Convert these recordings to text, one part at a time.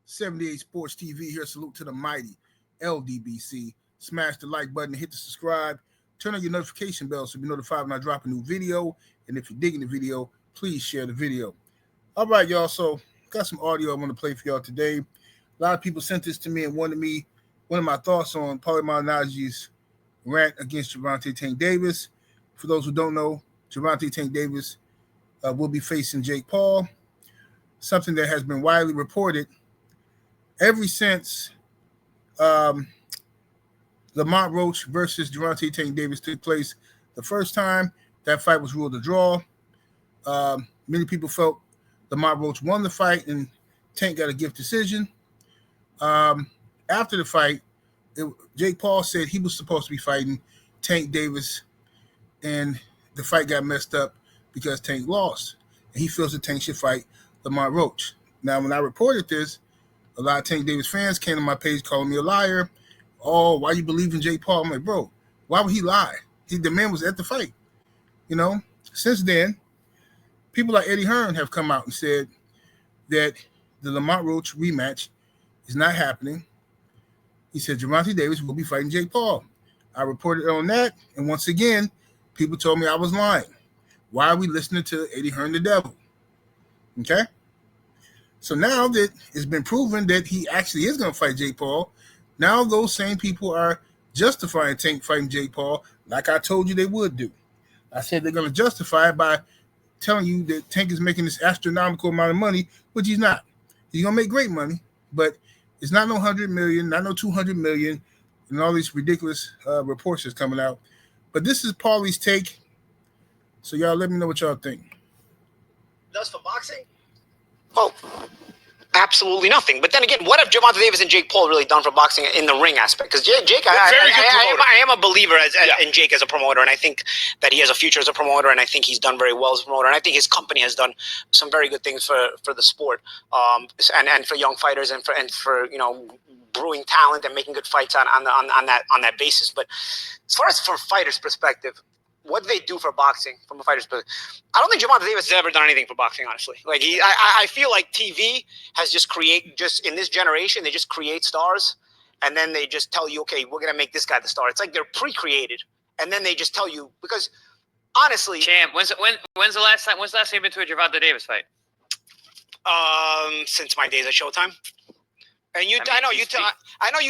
78 Sports TV here. Salute to the mighty ldbc. Smash the like button, hit the subscribe, turn on your notification bell so you be notified when I drop a new video. And if you're digging the video, please share the video. All right, y'all. So got some audio I want to play for y'all today. A lot of people sent this to me and wanted me one of my thoughts on Paulie Malinagi's rant against Gervonta Tank Davis. For those who don't know, Gervonta Tank Davis will be facing Jake Paul, something that has been widely reported ever since Lamont Roach versus Gervonta Tank Davis took place. The first time that fight was ruled a draw. Many people felt Lamont Roach won the fight and Tank got a gift decision. After the fight, Jake Paul said he was supposed to be fighting Tank Davis, and the fight got messed up because Tank lost. And he feels that Tank should fight Lamont Roach. Now, when I reported this, a lot of Tank Davis fans came to my page calling me a liar. Oh, why you believe in Jake Paul? I'm like, bro, why would he lie? The man was at the fight. Since then, people like Eddie Hearn have come out and said that the Lamont Roach rematch is not happening. He said Gervonta Davis will be fighting Jake Paul. I reported on that, and once again, people told me I was lying. Why are we listening to Eddie Hearn the devil? Okay? So now that it's been proven that he actually is going to fight Jake Paul, now those same people are justifying Tank fighting Jake Paul like I told you they would do. I said they're going to justify it by telling you that Tank is making this astronomical amount of money, which he's not. He's going to make great money, but it's not no 100 million, not no 200 million, and all these ridiculous reports that's coming out. But this is Paulie's take, so y'all let me know what y'all think. Does for boxing? Well, absolutely nothing. But then again, what have Gervonta Davis and Jake Paul really done for boxing in the ring aspect? Because Jake, I am a believer in Jake as a promoter, and I think that he has a future as a promoter, and I think he's done very well as a promoter, and I think his company has done some very good things for the sport, and for young fighters, and for brewing talent and making good fights on that basis. But as far as from a fighter's perspective, what do they do for boxing from a fighter's perspective? I don't think Gervonta Davis has ever done anything for boxing, honestly. Like I feel like TV has just in this generation, they just create stars, and then they just tell you, okay, we're gonna make this guy the star. It's like they're pre-created, and then they just tell you, because honestly, champ, when's the last time you've been to a Gervonta Davis fight? Since my days at Showtime. And I know you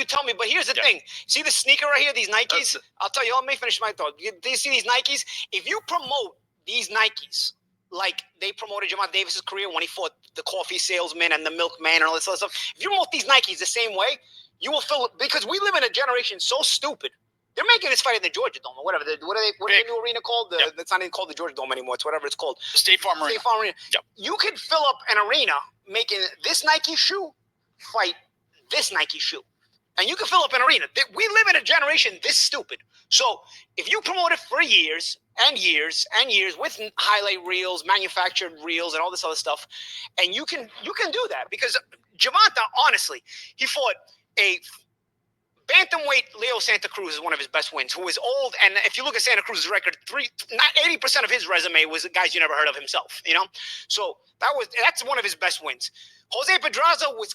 tell me, but here's the thing. See the sneaker right here, these Nikes? I'll tell you, let me finish my thought. Do you see these Nikes? If you promote these Nikes like they promoted Gervonta Davis's career when he fought the coffee salesman and the milkman and all this other stuff, if you promote these Nikes the same way, you will feel, because we live in a generation so stupid. They're making this fight in the Georgia Dome or whatever. What is the new arena called? It's not even called the Georgia Dome anymore. It's whatever it's called. State Farm Arena. Yep. You could fill up an arena making this Nike shoe fight this Nike shoe. And you can fill up an arena. We live in a generation this stupid. So if you promote it for years and years and years with highlight reels, manufactured reels, and all this other stuff, and you can do that, because Gervonta, honestly, he fought a bantamweight. Leo Santa Cruz is one of his best wins, who is old, and if you look at Santa Cruz's record, 80% of his resume was guys you never heard of himself. So that's one of his best wins. Jose Pedraza was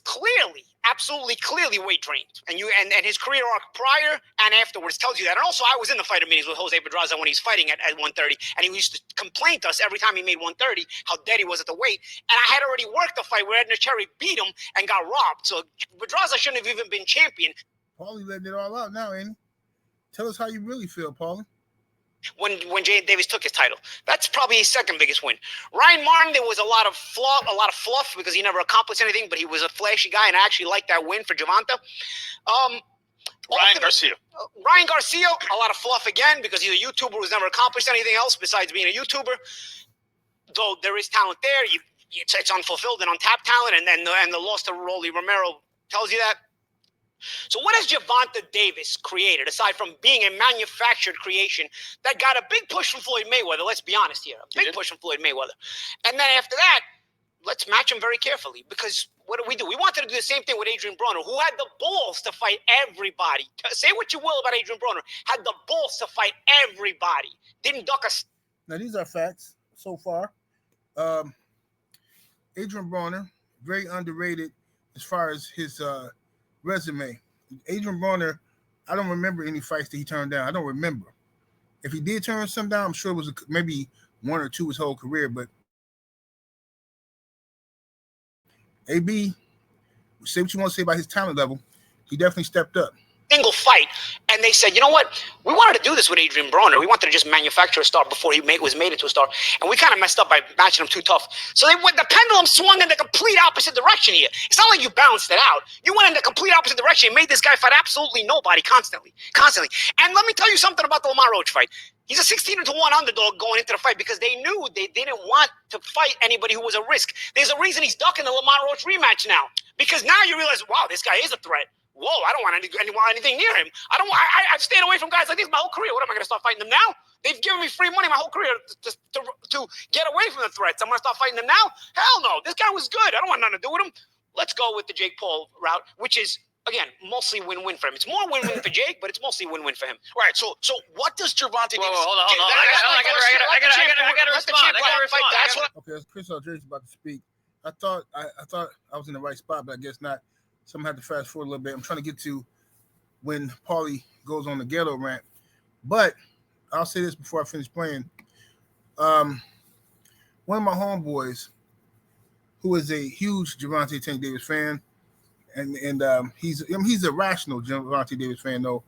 absolutely clearly weight trained, and his career arc prior and afterwards tells you that. And also, I was in the fighter meetings with Jose Pedraza when he was fighting at 130, and he used to complain to us every time he made 130 how dead he was at the weight. And I had already worked the fight where Edna Cherry beat him and got robbed. So Pedraza shouldn't have even been champion. Paulie letting it all out now, ain't he? Tell us how you really feel, Paulie. When Jay Davis took his title, that's probably his second biggest win. Ryan Martin, there was a lot of fluff because he never accomplished anything, but he was a flashy guy, and I actually liked that win for Gervonta. Ryan Garcia, a lot of fluff again because he's a YouTuber who's never accomplished anything else besides being a YouTuber. Though there is talent there, it's unfulfilled and untapped talent, and the loss to Rolly Romero tells you that. So what has Gervonta Davis created, aside from being a manufactured creation that got a big push from Floyd Mayweather? Let's be honest here. A big push from Floyd Mayweather. And then after that, let's match him very carefully, because what do? We wanted to do the same thing with Adrian Broner, who had the balls to fight everybody. Say what you will about Adrian Broner. Had the balls to fight everybody. Didn't duck us. Now, these are facts so far. Adrian Broner, very underrated as far as his resume. Adrian Broner, I don't remember any fights that he turned down. I don't remember. If he did turn some down, I'm sure it was maybe one or two his whole career. But AB, say what you want to say about his talent level, he definitely stepped up. Single fight, and they said, you know what? We wanted to do this with Adrian Broner. We wanted to just manufacture a star before he was made into a star, and we kind of messed up by matching him too tough. So the pendulum swung in the complete opposite direction here. It's not like you balanced it out. You went in the complete opposite direction and made this guy fight absolutely nobody constantly. And let me tell you something about the Lamar Roach fight. He's a 16-1 underdog going into the fight because they knew they didn't want to fight anybody who was a risk. There's a reason he's ducking the Lamar Roach rematch now, because now you realize, wow, this guy is a threat. Whoa, I don't want anything near him. I've stayed away from guys like this my whole career. What am I going to start fighting them now? They've given me free money my whole career to get away from the threats. I'm going to start fighting them now? Hell no. This guy was good. I don't want nothing to do with him. Let's go with the Jake Paul route, which is, again, mostly win-win for him. It's more win-win for Jake, but it's mostly win-win for him. All right, so what does Gervonta Davis... Hold on. I gotta respond. Okay, as Chris Aldridge is about to speak, I thought I was in the right spot, but I guess not. So I'm going to have to fast forward a little bit. I'm trying to get to when Paulie goes on the Ghetto rant. But I'll say this before I finish playing. One of my homeboys, who is a huge Gervonta Tank Davis fan, and he's a rational Gervonta Davis fan, though,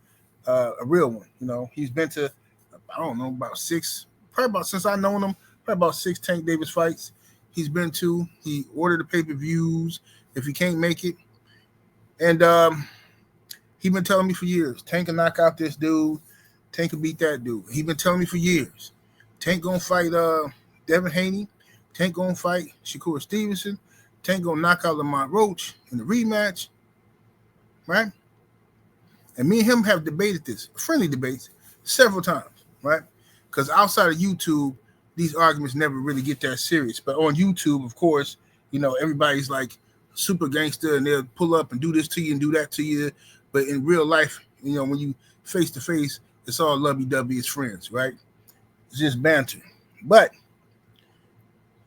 a real one. You know, he's been to, I don't know, since I've known him, probably about 6 Tank Davis fights he's been to. He ordered the pay-per-views if he can't make it. And he been telling me for years, Tank can knock out this dude. Tank can beat that dude. He been telling me for years, Tank gonna fight Devin Haney. Tank gonna fight Shakur Stevenson. Tank gonna knock out Lamar Roach in the rematch, right? And me and him have debated this, friendly debates, several times, right? Because outside of YouTube, these arguments never really get that serious. But on YouTube, of course, you know, everybody's like super gangster and they'll pull up and do this to you and do that to you. But in real life, you know, when you face to face, it's all lovey-dovey as friends, right? It's just banter. But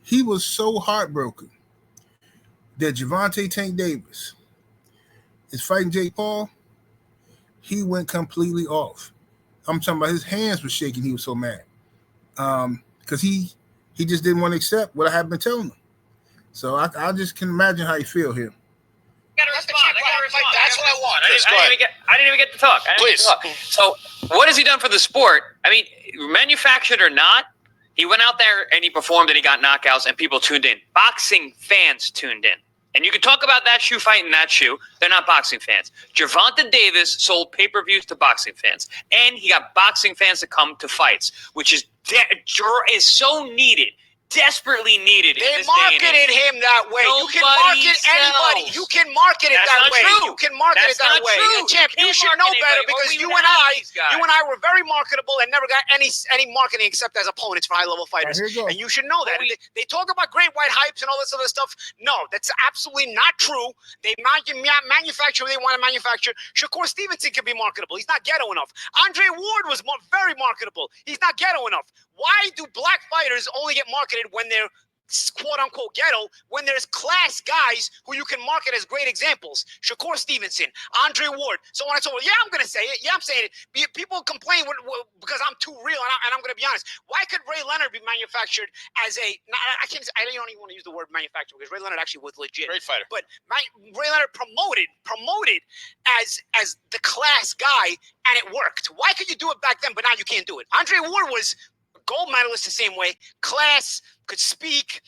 he was so heartbroken that Gervonta Tank Davis is fighting Jake Paul. He went completely off. I'm talking about his hands were shaking. He was so mad. Because he just didn't want to accept what I have been telling him. So I just can imagine how you feel here. I gotta respond. That's what I want. I didn't even get to talk. Please. So, what has he done for the sport? I mean, manufactured or not, he went out there and he performed and he got knockouts and people tuned in. Boxing fans tuned in. And you can talk about that shoe fight and that shoe. They're not boxing fans. Gervonta Davis sold pay-per-views to boxing fans. And he got boxing fans to come to fights, which is so needed. Desperately needed. They marketed him that way. You can market anybody. You can market it that way. You can market it that way. Champ, you should know better because you and I were very marketable and never got any marketing except as opponents for high-level fighters. And you should know that. They talk about great white hypes and all this other stuff. No, that's absolutely not true. They manufacture what they want to manufacture. Shakur Stevenson can be marketable. He's not ghetto enough. Andre Ward was very marketable. He's not ghetto enough. Why do black fighters only get marketed when they're quote-unquote ghetto, when there's class guys who you can market as great examples? Shakur Stevenson, Andre Ward, so on and so forth. Yeah, I'm going to say it. Yeah, I'm saying it. People complain because I'm too real, and I'm going to be honest. Why could Ray Leonard be manufactured as I don't even want to use the word manufactured because Ray Leonard actually was legit. Great fighter. But Ray Leonard promoted as the class guy, and it worked. Why could you do it back then, but now you can't do it? Andre Ward was gold medalist the same way, class, could speak,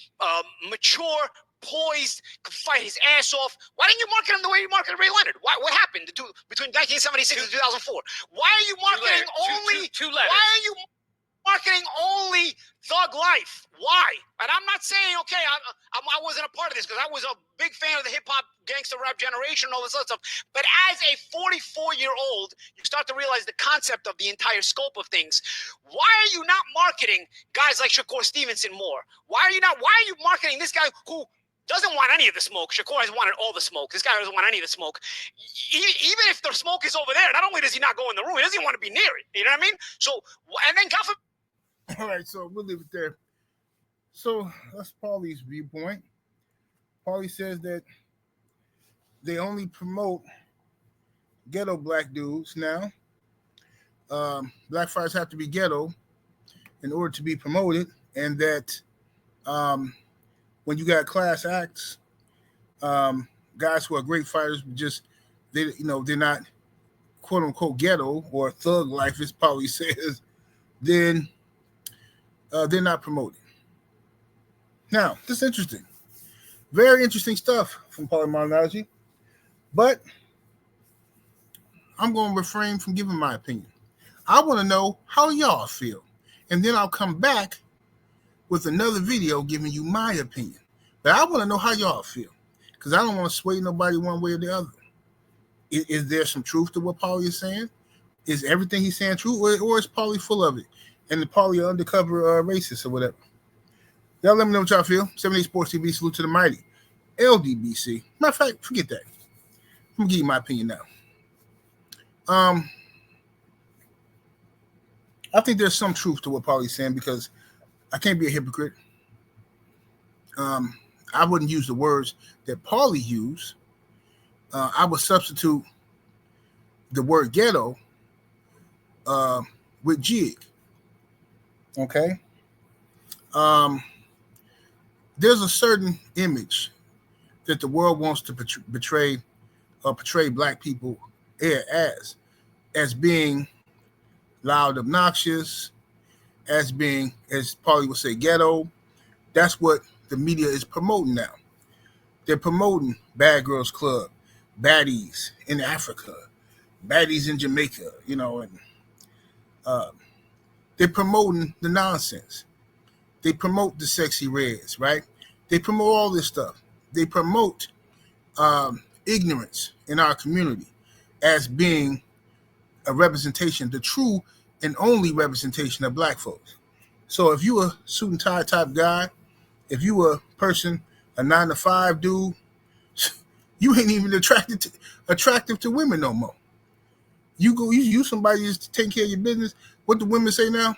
mature, poised, could fight his ass off. Why didn't you market him the way you marketed Ray Leonard? What happened between 1976 and 2004? Why are you marketing Why are you marketing only Thug Life? Why? And I'm not saying, okay, I wasn't a part of this because I was a big fan of the hip-hop gangster rap generation and all this other stuff. But as a 44-year-old, you start to realize the concept of the entire scope of things. Why are you not marketing guys like Shakur Stevenson more? Why are you marketing this guy who doesn't want any of the smoke? Shakur has wanted all the smoke. This guy doesn't want any of the smoke. Even if the smoke is over there, not only does he not go in the room, he doesn't even want to be near it. You know what I mean? So, and then God forbid. All right, so we'll leave it there. So that's Paulie's viewpoint. Paulie says that they only promote ghetto black dudes now. Black fighters have to be ghetto in order to be promoted, and that um, when you got class acts, guys who are great fighters, just they're not quote unquote ghetto or thug life, as Paulie says, then they're not promoted. Now, this is interesting. Very interesting stuff from Paulie Malignaggi. But I'm going to refrain from giving my opinion. I want to know how y'all feel. And then I'll come back with another video giving you my opinion. But I want to know how y'all feel. Because I don't want to sway nobody one way or the other. Is there some truth to what Paulie is saying? Is everything he's saying true? Or is Paulie full of it? And the Paulie undercover racist or whatever? Y'all let me know what y'all feel. 78 Sports TV, salute to the mighty. ldbc. Matter of fact, forget that. I'm going to give you my opinion now. I think there's some truth to what Paulie's saying because I can't be a hypocrite. I wouldn't use the words that Paulie used. I would substitute the word ghetto with jig. Okay? There's a certain image that the world wants to portray black people as being loud, obnoxious, as being, as Paulie would say, ghetto. That's what the media is promoting now. They're promoting Bad Girls Club, baddies in Africa, baddies in Jamaica, and they're promoting the nonsense. They promote the sexy reds, right? They promote all this stuff. They promote ignorance in our community as being a representation, the true and only representation of black folks. So if you a suit and tie type guy, if you a person, a 9-to-5 dude, you ain't even attractive to women no more. You somebody who's taking care of your business. What do women say now?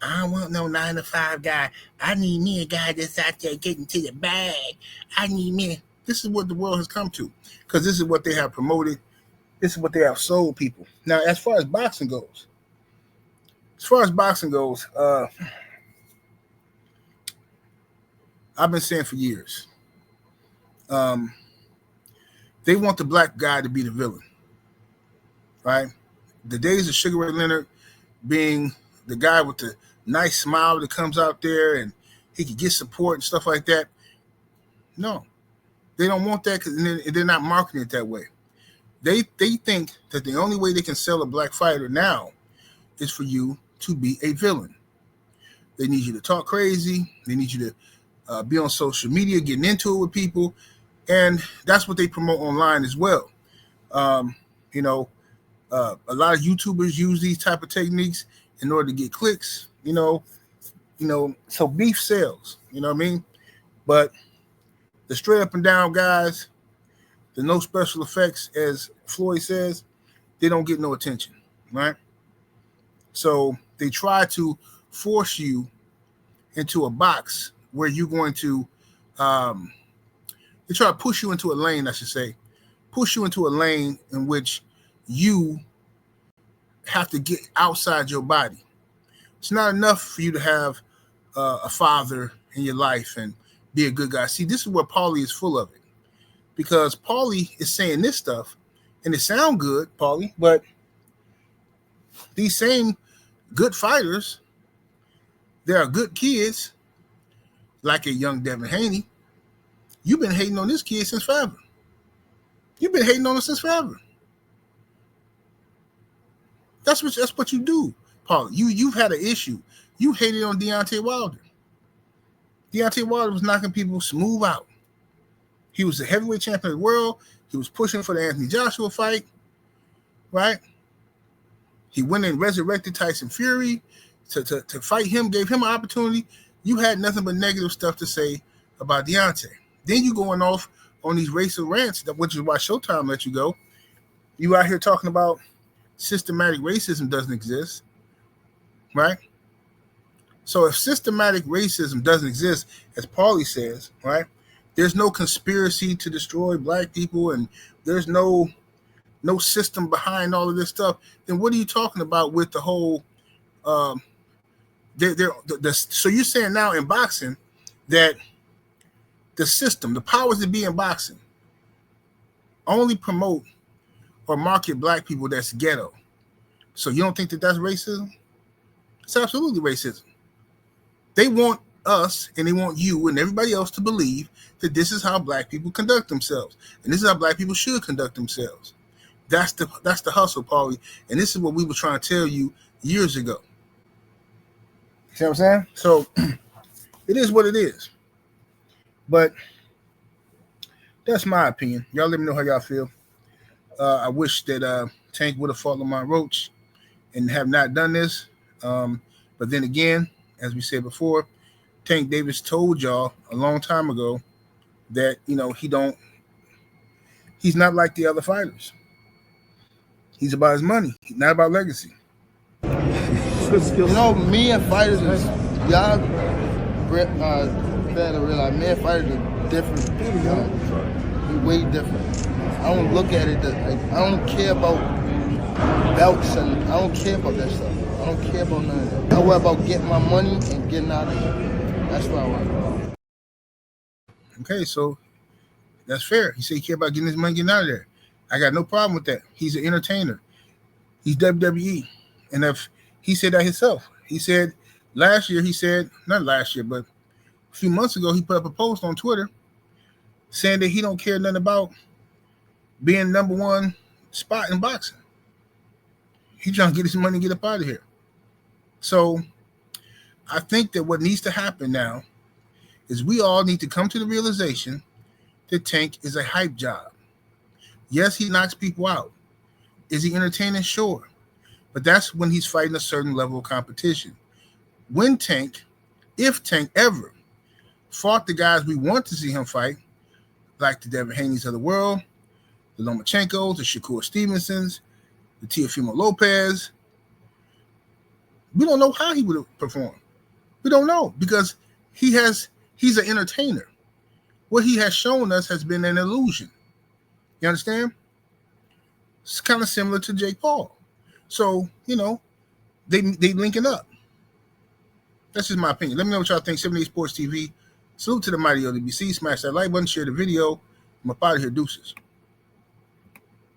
I don't want no 9-to-5 guy. I need me a guy that's out there getting to the bag. I need me. This is what the world has come to, because this is what they have promoted. This is what they have sold people. Now, as far as boxing goes, I've been saying for years, they want the black guy to be the villain, right? The days of Sugar Ray Leonard being the guy with the nice smile that comes out there and he can get support and stuff like that. No, they don't want that because they're not marketing it that way. They think that the only way they can sell a black fighter now is for you to be a villain. They need you to talk crazy. They need you to be on social media, getting into it with people. And that's what they promote online as well. A lot of YouTubers use these type of techniques in order to get clicks, so beef sells, you know what I mean? But the straight up and down guys, the no special effects, as Floyd says, they don't get no attention, right? So they try to force you into a box where you're going to, they try to push you into a lane, I should say, push you into a lane in which you have to get outside your body. It's not enough for you to have a father in your life and be a good guy. See, this is where Paulie is full of it, because Paulie is saying this stuff and it sounds good, Paulie, but these same good fighters, there are good kids like a young Devin Haney. You've been hating on this kid since forever. You've been hating on him since forever. That's what you do, Paulie. You've had an issue. You hated on Deontay Wilder. Deontay Wilder was knocking people smooth out. He was the heavyweight champion of the world. He was pushing for the Anthony Joshua fight, right? He went and resurrected Tyson Fury to fight him, gave him an opportunity. You had nothing but negative stuff to say about Deontay. Then you going off on these racial rants, which is why Showtime let you go. You out here talking about systematic racism doesn't exist, right? So if systematic racism doesn't exist, as Paulie says, right, there's no conspiracy to destroy black people, and there's no system behind all of this stuff, then what are you talking about with the whole? So you're saying now in boxing that the system, the powers that be in boxing, only promote or market black people that's ghetto. So you don't think that that's racism? It's absolutely racism. They want us and they want you and everybody else to believe that this is how black people conduct themselves, and this is how black people should conduct themselves. That's the hustle, Paulie, and this is what we were trying to tell you years ago. See what I'm saying? So it is what it is. But that's my opinion. Y'all let me know how y'all feel. I wish that Tank would have fought Lamont Roach and have not done this. But then again, as we said before, Tank Davis told y'all a long time ago that, you know, he's not like the other fighters. He's about his money, not about legacy. You know, me and fighters is, y'all better realize, me and fighters are different. We're way different. I don't look at it like, I don't care about belts, and I don't care about that stuff. I don't care about none of that. I worry about getting my money and getting out of here. That's what I worry about. Okay, so that's fair. He said he cared about getting his money, getting out of there. I got no problem with that. He's an entertainer. He's WWE. And if he said that himself, he said last year, not last year, but a few months ago, he put up a post on Twitter saying that he don't care nothing about being number one spot in boxing. He's trying to get his money and get up out of here. So I think that what needs to happen now is we all need to come to the realization that Tank is a hype job. Yes, he knocks people out. Is he entertaining? Sure. But that's when he's fighting a certain level of competition. When Tank, if Tank ever fought the guys we want to see him fight, like the Devin Haney's of the world, the Lomachenkos, the Shakur Stevensons, the Teofimo Lopez, we don't know how he would have performed. We don't know because he's an entertainer. What he has shown us has been an illusion. You understand? It's kind of similar to Jake Paul. So, you know, they linking up. That's just my opinion. Let me know what y'all think. 78 Sports TV. Salute to the mighty ldbc. Smash that like button. Share the video. I'm up out of here. Deuces.